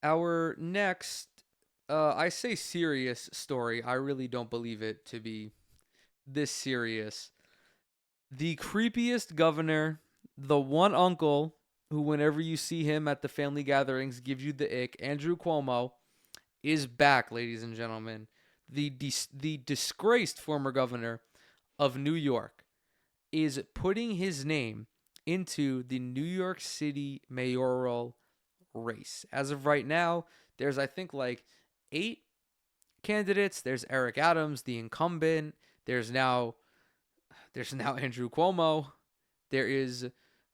Our next, I say serious story. I really don't believe it to be this serious. The creepiest governor, the one uncle who, whenever you see him at the family gatherings, gives you the ick, Andrew Cuomo, is back, ladies and gentlemen. The disgraced former governor of New York is putting his name into the New York City mayoral race. As of right now, there's I think like 8 candidates. There's Eric Adams, the incumbent. There's now Andrew Cuomo. There is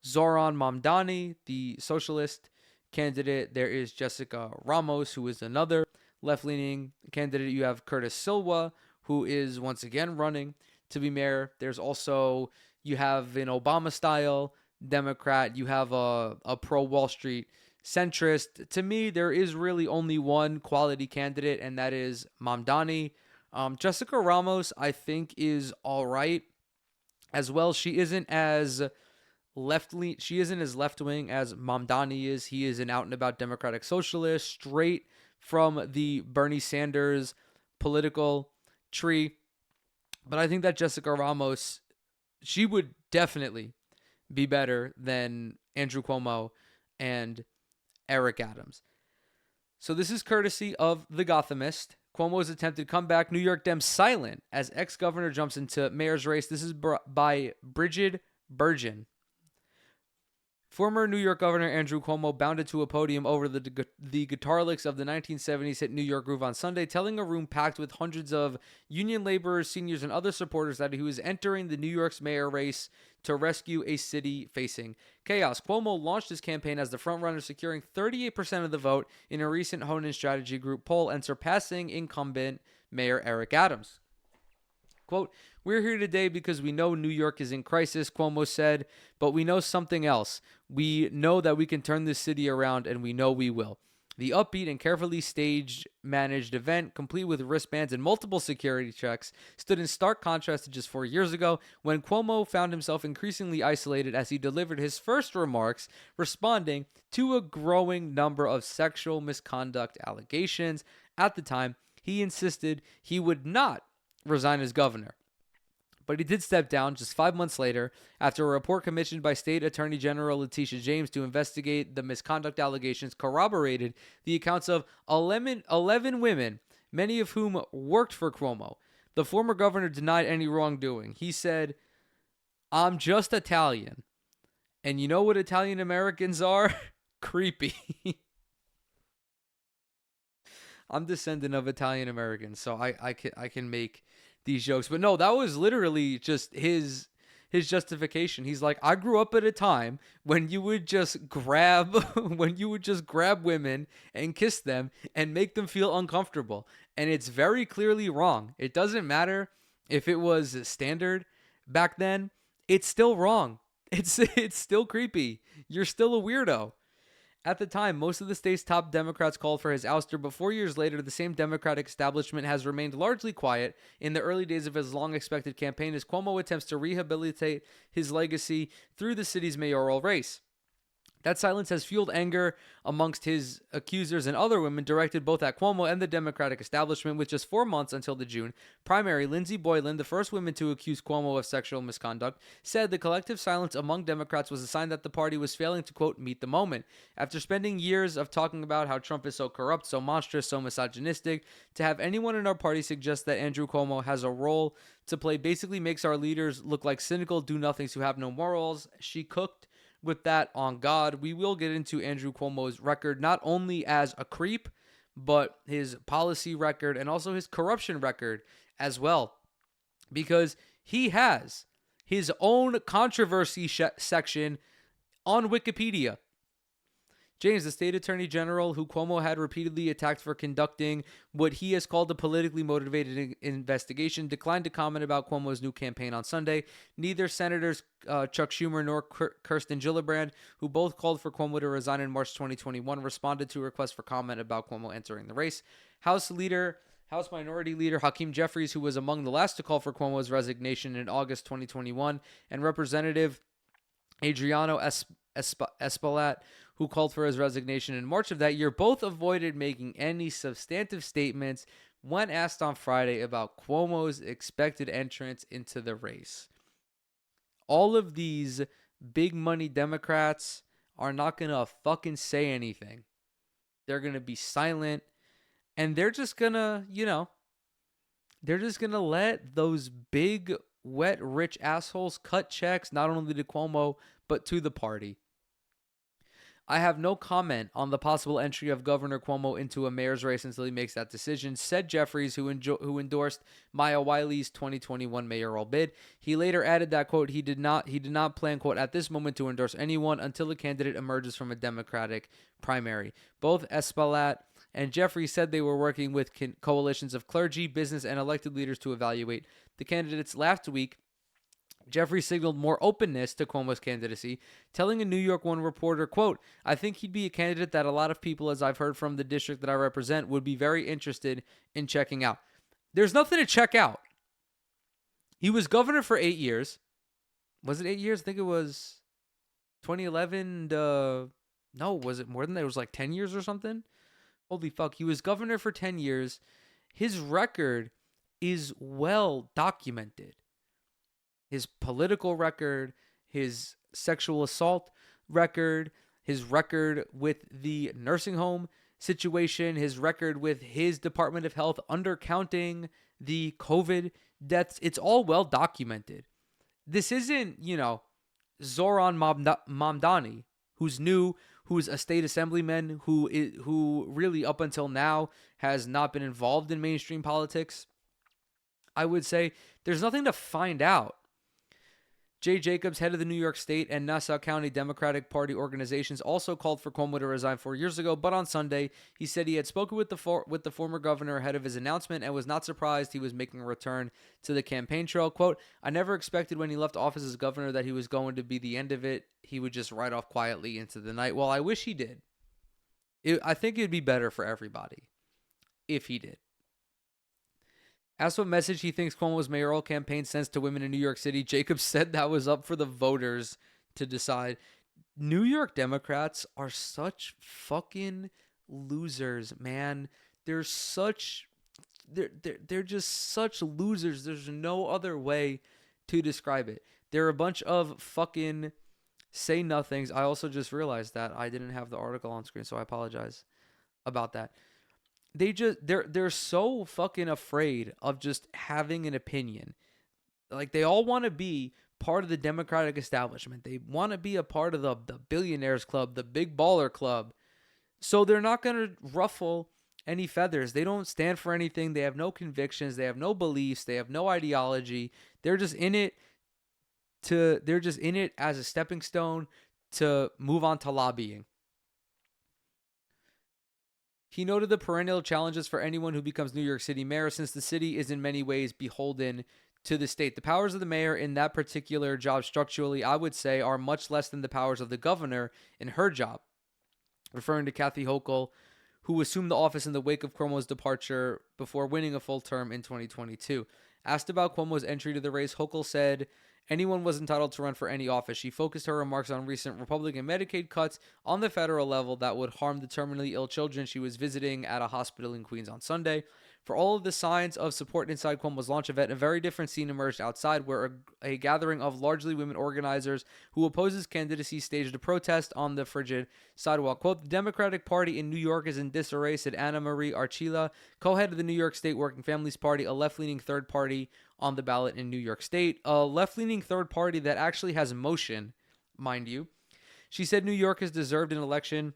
Zoran Mamdani, the socialist candidate. There is Jessica Ramos, who is another left-leaning candidate. You have Curtis Silva, who is once again running to be mayor. There's also you have an Obama-style Democrat. You have a pro-Wall Street centrist. To me, there is really only one quality candidate, and that is Mamdani. Jessica Ramos, I think, is all right as well. She isn't as she isn't as left wing as Mamdani is. He is an out and about democratic socialist, straight from the Bernie Sanders political tree. But I think that Jessica Ramos, she would definitely be better than Andrew Cuomo and Eric Adams. So this is courtesy of The Gothamist. Cuomo's attempted comeback. New York Dems silent as ex-governor jumps into mayor's race. This is by Bridget Burgeon. Former New York Governor Andrew Cuomo bounded to a podium over the guitar licks of the 1970s hit New York Groove on Sunday, telling a room packed with hundreds of union laborers, seniors, and other supporters that he was entering the New York's mayor race to rescue a city facing chaos. Cuomo launched his campaign as the frontrunner, securing 38% of the vote in a recent Honan Strategy Group poll and surpassing incumbent Mayor Eric Adams. Quote, "We're here today because we know New York is in crisis," Cuomo said, "but we know something else. We know that we can turn this city around, and we know we will." The upbeat and carefully staged, managed event, complete with wristbands and multiple security checks, stood in stark contrast to just 4 years ago, when Cuomo found himself increasingly isolated as he delivered his first remarks, responding to a growing number of sexual misconduct allegations. At the time, he insisted he would not resign as governor. But he did step down just 5 months later after a report commissioned by State Attorney General Letitia James to investigate the misconduct allegations corroborated the accounts of 11 women, many of whom worked for Cuomo. The former governor denied any wrongdoing. He said, "I'm just Italian. And you know what Italian Americans are? Creepy." I'm descendant of Italian Americans, so I can make these jokes. But no, that was literally just his justification. He's like, I grew up at a time when you would just grab when you would just grab women and kiss them and make them feel uncomfortable. And it's very clearly wrong. It doesn't matter if it was standard back then. It's still wrong. It's still creepy. You're still a weirdo. At the time, most of the state's top Democrats called for his ouster, but 4 years later, the same Democratic establishment has remained largely quiet in the early days of his long-expected campaign as Cuomo attempts to rehabilitate his legacy through the city's mayoral race. That silence has fueled anger amongst his accusers and other women, directed both at Cuomo and the Democratic establishment. With just 4 months until the June primary, Lindsey Boylan, the first woman to accuse Cuomo of sexual misconduct, said the collective silence among Democrats was a sign that the party was failing to, quote, meet the moment. After spending years of talking about how Trump is so corrupt, so monstrous, so misogynistic, to have anyone in our party suggest that Andrew Cuomo has a role to play basically makes our leaders look like cynical do-nothings who have no morals. She cooked with that on God. We will get into Andrew Cuomo's record, not only as a creep, but his policy record and also his corruption record as well, because he has his own controversy section on Wikipedia. James, the state attorney general, who Cuomo had repeatedly attacked for conducting what he has called a politically motivated investigation, declined to comment about Cuomo's new campaign on Sunday. Neither Senators Chuck Schumer nor Kirsten Gillibrand, who both called for Cuomo to resign in March 2021, responded to requests for comment about Cuomo entering the race. House Minority Leader Hakeem Jeffries, who was among the last to call for Cuomo's resignation in August 2021, and Representative Adriano Espaillat, who called for his resignation in March of that year, both avoided making any substantive statements when asked on Friday about Cuomo's expected entrance into the race. All of these big money Democrats are not going to fucking say anything. They're going to be silent, and they're just going to, they're just going to let those big, wet, rich assholes cut checks, not only to Cuomo, but to the party. I have no comment on the possible entry of Governor Cuomo into a mayor's race until he makes that decision, said Jeffries, who endorsed Maya Wiley's 2021 mayoral bid. He later added that, quote, he did not plan, quote, at this moment to endorse anyone until a candidate emerges from a Democratic primary. Both Espaillat and Jeffries said they were working with coalitions of clergy, business, and elected leaders to evaluate the candidates. Last week, Jeffrey signaled more openness to Cuomo's candidacy, telling a New York One reporter, quote, I think he'd be a candidate that a lot of people, as I've heard from the district that I represent, would be very interested in checking out. There's nothing to check out. He was governor for 8 years. Was it 8 years? I think it was 2011 to... No, was it more than that? It was like 10 years or something? Holy fuck. He was governor for 10 years. His record is well documented. His political record, his sexual assault record, his record with the nursing home situation, his record with his Department of Health undercounting the COVID deaths. It's all well documented. This isn't, Zoran Mamdani, who's new, who's a state assemblyman, who really up until now has not been involved in mainstream politics. I would say there's nothing to find out. Jay Jacobs, head of the New York State and Nassau County Democratic Party organizations, also called for Cuomo to resign 4 years ago, but on Sunday, he said he had spoken with the former governor ahead of his announcement and was not surprised he was making a return to the campaign trail. Quote, I never expected when he left office as governor that he was going to be the end of it. He would just ride off quietly into the night. Well, I wish he did. I think it'd be better for everybody if he did. Asked what message he thinks Cuomo's mayoral campaign sends to women in New York City, Jacobs said that was up for the voters to decide. New York Democrats are such fucking losers, man. They're just such losers. There's no other way to describe it. They're a bunch of fucking say nothings. I also just realized that I didn't have the article on screen, so I apologize about that. They're so fucking afraid of just having an opinion. Like, they all want to be part of the Democratic establishment. They want to be a part of the billionaires club, the big baller club. So they're not going to ruffle any feathers. They don't stand for anything. They have no convictions. They have no beliefs. They have no ideology. They're just in it as a stepping stone to move on to lobbying. He noted the perennial challenges for anyone who becomes New York City mayor, since the city is in many ways beholden to the state. The powers of the mayor in that particular job structurally, I would say, are much less than the powers of the governor in her job. Referring to Kathy Hochul, who assumed the office in the wake of Cuomo's departure before winning a full term in 2022. Asked about Cuomo's entry to the race, Hochul said anyone was entitled to run for any office. She focused her remarks on recent Republican Medicaid cuts on the federal level that would harm the terminally ill children she was visiting at a hospital in Queens on Sunday. For all of the signs of support inside Cuomo's launch event, a very different scene emerged outside, where a gathering of largely women organizers who oppose his candidacy staged a protest on the frigid sidewalk. Quote, the Democratic Party in New York is in disarray, said Anna Marie Archila, co-head of the New York State Working Families Party, a left-leaning third party on the ballot in New York State. A left-leaning third party that actually has motion, mind you. She said New York has deserved an election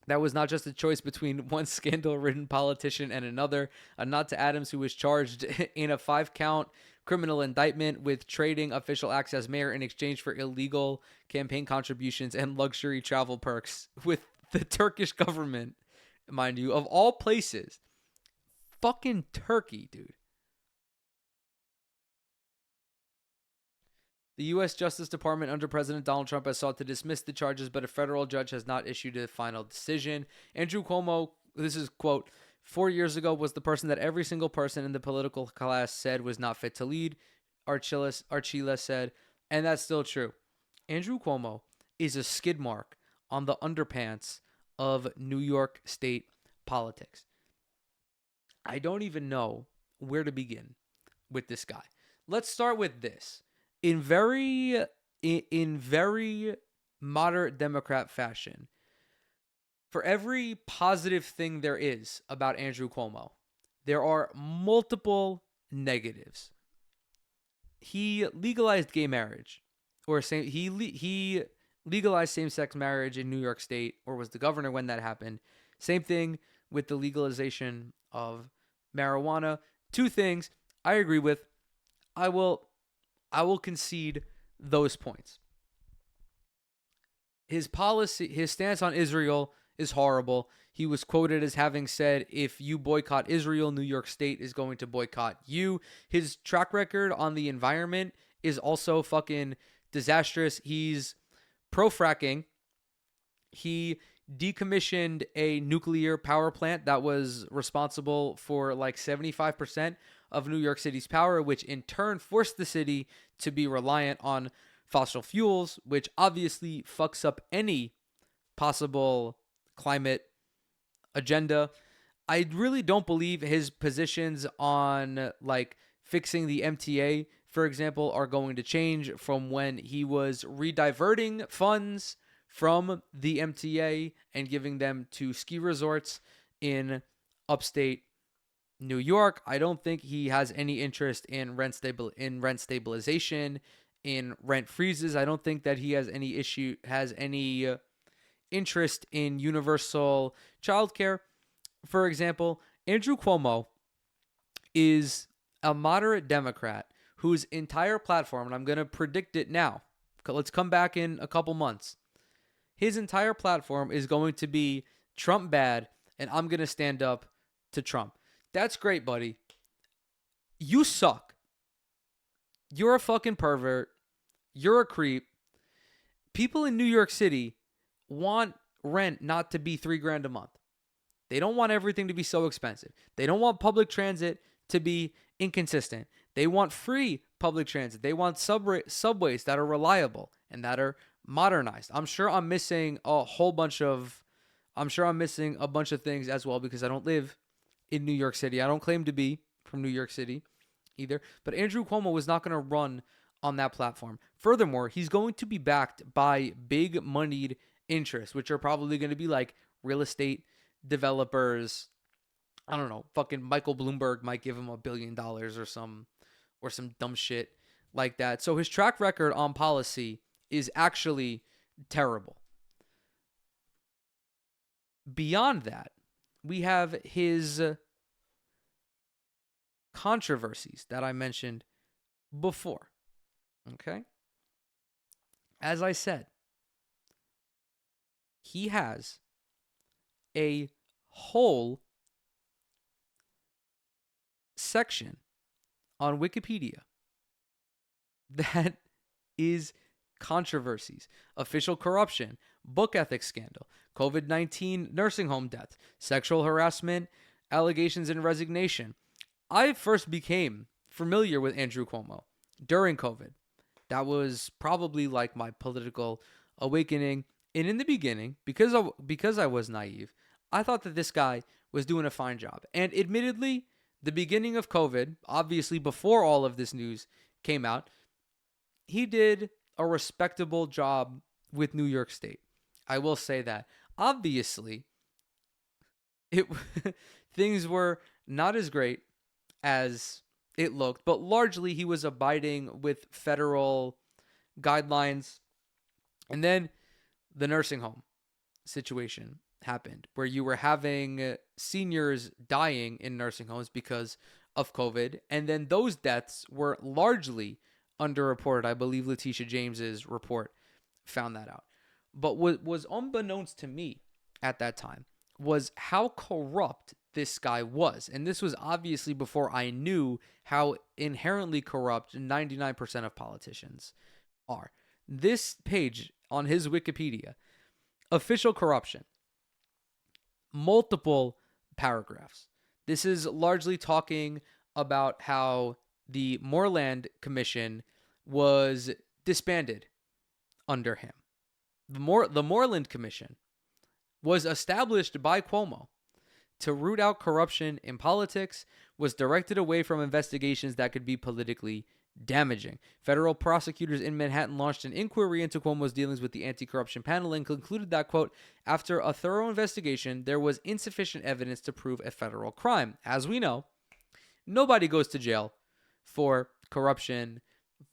that was not just a choice between one scandal-ridden politician and another. A nod to Adams, who was charged in a 5-count criminal indictment with trading official acts as mayor in exchange for illegal campaign contributions and luxury travel perks with the Turkish government, mind you, of all places. Fucking Turkey, dude. The U.S. Justice Department under President Donald Trump has sought to dismiss the charges, but a federal judge has not issued a final decision. Andrew Cuomo, this is, quote, 4 years ago was the person that every single person in the political class said was not fit to lead, Archila said, and that's still true. Andrew Cuomo is a skid mark on the underpants of New York State politics. I don't even know where to begin with this guy. Let's start with this. In very moderate Democrat fashion, for every positive thing there is about Andrew Cuomo, there are multiple negatives. He legalized gay marriage, or he legalized same-sex marriage in New York State, or was the governor when that happened. Same thing with the legalization of marijuana. Two things I agree with. I will concede those points. His policy, his stance on Israel is horrible. He was quoted as having said, if you boycott Israel, New York State is going to boycott you. His track record on the environment is also fucking disastrous. He's pro fracking. He decommissioned a nuclear power plant that was responsible for like 75% of New York City's power, which in turn forced the city to be reliant on fossil fuels, which obviously fucks up any possible climate agenda. I really don't believe his positions on like fixing the MTA, for example, are going to change from when he was rediverting funds from the MTA and giving them to ski resorts in upstate New York. I don't think he has any interest in rent stabilization, in rent freezes. I don't think that he has any interest in universal childcare. For example, Andrew Cuomo is a moderate Democrat whose entire platform, and I'm going to predict it now. Let's come back in a couple months. His entire platform is going to be Trump bad, and I'm going to stand up to Trump. That's great, buddy. You suck. You're a fucking pervert. You're a creep. People in New York City want rent not to be $3,000 a month. They don't want everything to be so expensive. They don't want public transit to be inconsistent. They want free public transit. They want subways that are reliable and that are modernized. I'm sure I'm missing a bunch of things as well because I don't live in New York City. I don't claim to be from New York City either. But Andrew Cuomo is not going to run on that platform. Furthermore, he's going to be backed by big moneyed interests, which are probably going to be like real estate developers. I don't know. Fucking Michael Bloomberg might give him $1 billion or some dumb shit like that. So his track record on policy is actually terrible. Beyond that, we have his controversies that I mentioned before. Okay? As I said, he has a whole section on Wikipedia that is controversies, official corruption, book ethics scandal, COVID-19 nursing home deaths, sexual harassment, allegations and resignation. I first became familiar with Andrew Cuomo during COVID. That was probably like my political awakening. And in the beginning, because I was naive, I thought that this guy was doing a fine job. And admittedly, the beginning of COVID, obviously before all of this news came out, he did a respectable job with New York State. I will say that. Obviously, things were not as great as it looked, but largely he was abiding with federal guidelines. And then the nursing home situation happened where you were having seniors dying in nursing homes because of COVID. And then those deaths were largely underreported. I believe Letitia James's report found that out. But what was unbeknownst to me at that time was how corrupt this guy was. And this was obviously before I knew how inherently corrupt 99% of politicians are. This page on his Wikipedia, official corruption, multiple paragraphs. This is largely talking about how the Moreland Commission was disbanded under him. The Moreland Commission was established by Cuomo to root out corruption in politics, was directed away from investigations that could be politically damaging. Federal prosecutors in Manhattan launched an inquiry into Cuomo's dealings with the anti-corruption panel and concluded that, quote, after a thorough investigation, there was insufficient evidence to prove a federal crime. As we know, nobody goes to jail for corruption,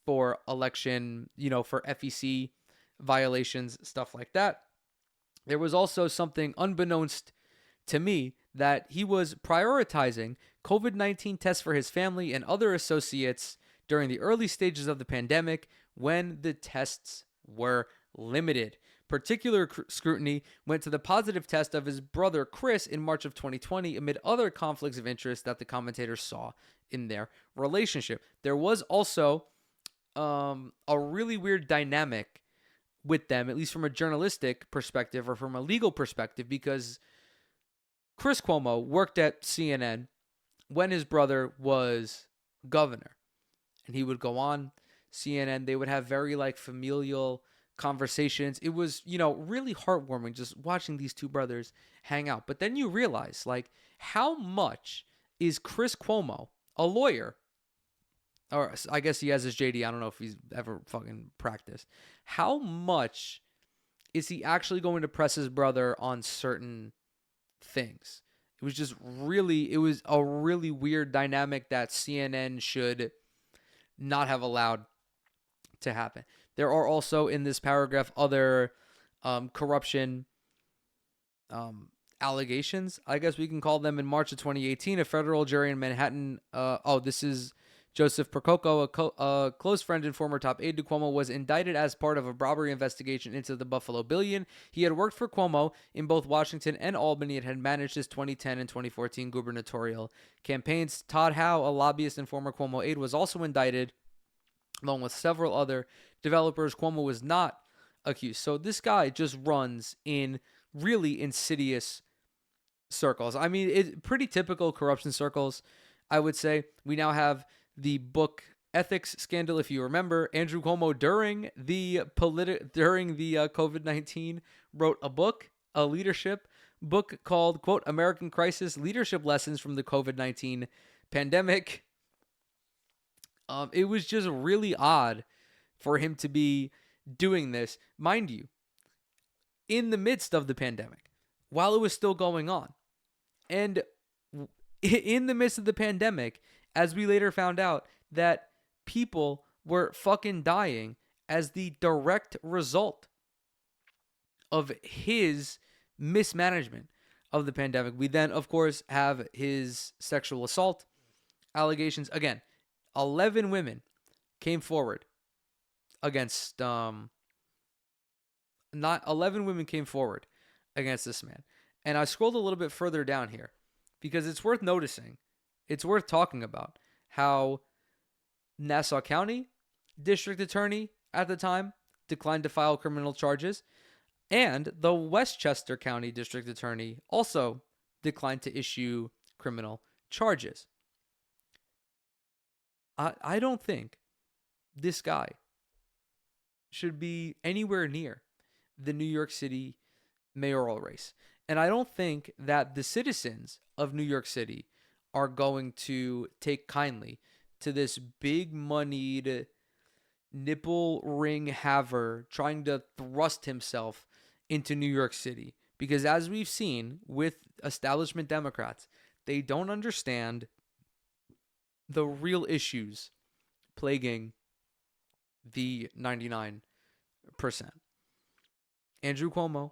for election, for FEC violations, stuff like that. There was also something unbeknownst to me that he was prioritizing COVID-19 tests for his family and other associates during the early stages of the pandemic when the tests were limited. Particular scrutiny went to the positive test of his brother Chris in March of 2020 amid other conflicts of interest that the commentators saw in their relationship. There was also a really weird dynamic with them, at least from a journalistic perspective or from a legal perspective, because Chris Cuomo worked at CNN when his brother was governor. And he would go on CNN. They would have very familial conversations. It was, really heartwarming just watching these two brothers hang out. But then you realize, how much is Chris Cuomo, a lawyer, or I guess he has his JD. I don't know if he's ever fucking practiced. How much is he actually going to press his brother on certain things? It was a really weird dynamic that CNN should not have allowed to happen. There are also in this paragraph other corruption allegations, I guess we can call them. In March of 2018, a federal jury in Manhattan, this is Joseph Percoco, a close friend and former top aide to Cuomo, was indicted as part of a robbery investigation into the Buffalo Billion. He had worked for Cuomo in both Washington and Albany and had managed his 2010 and 2014 gubernatorial campaigns. Todd Howe, a lobbyist and former Cuomo aide, was also indicted, along with several other developers. Cuomo was not accused. So this guy just runs in really insidious circles. I mean, it's pretty typical corruption circles, I would say. We now have the book ethics scandal. If you remember, Andrew Cuomo during the COVID-19 wrote a book, a leadership book called, quote, American Crisis: Leadership Lessons from the COVID-19 Pandemic. It was just really odd for him to be doing this, mind you, in the midst of the pandemic, while it was still going on. And in the midst of the pandemic, as we later found out, that people were fucking dying as the direct result of his mismanagement of the pandemic. We then, of course, have his sexual assault allegations. Again, 11 women came forward against 11 women came forward against this man. And I scrolled a little bit further down here because it's worth noticing. It's worth talking about how Nassau County District Attorney at the time declined to file criminal charges, and the Westchester County District Attorney also declined to issue criminal charges. I don't think this guy should be anywhere near the New York City mayoral race. And I don't think that the citizens of New York City are going to take kindly to this big moneyed nipple ring haver trying to thrust himself into New York City. Because as we've seen with establishment Democrats, they don't understand the real issues plaguing the 99%. Andrew Cuomo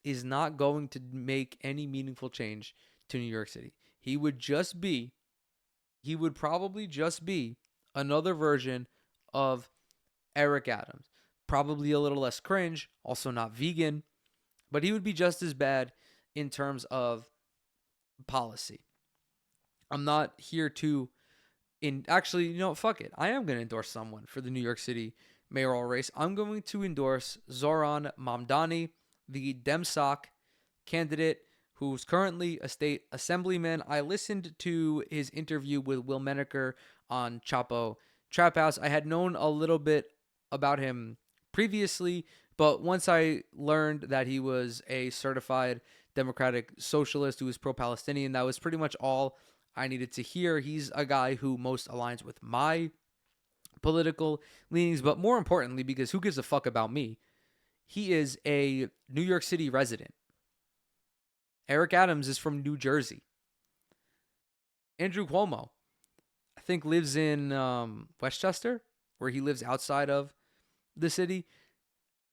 is not going to make any meaningful change to New York City. He would probably just be another version of Eric Adams. Probably a little less cringe, also not vegan, but he would be just as bad in terms of policy. I'm not here to fuck it. I am going to endorse someone for the New York City mayoral race. I'm going to endorse Zoran Mamdani, the DemSoc candidate who's currently a state assemblyman. I listened to his interview with Will Menaker on Chapo Trap House. I had known a little bit about him previously, But once I learned that he was a certified democratic socialist who was pro-Palestinian, that was pretty much all I needed to hear. He's a guy who most aligns with my political leanings, but more importantly, because who gives a fuck about me? He is a New York City resident. Eric Adams is from New Jersey. Andrew Cuomo, I think, lives in Westchester, where he lives outside of the city.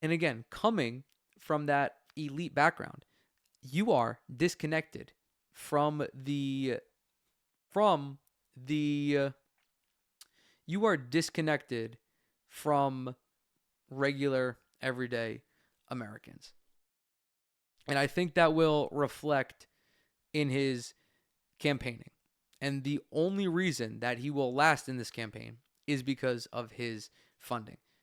And again, coming from that elite background, you are disconnected from the you are disconnected from regular everyday Americans. And I think that will reflect in his campaigning. And the only reason that he will last in this campaign is because of his funding.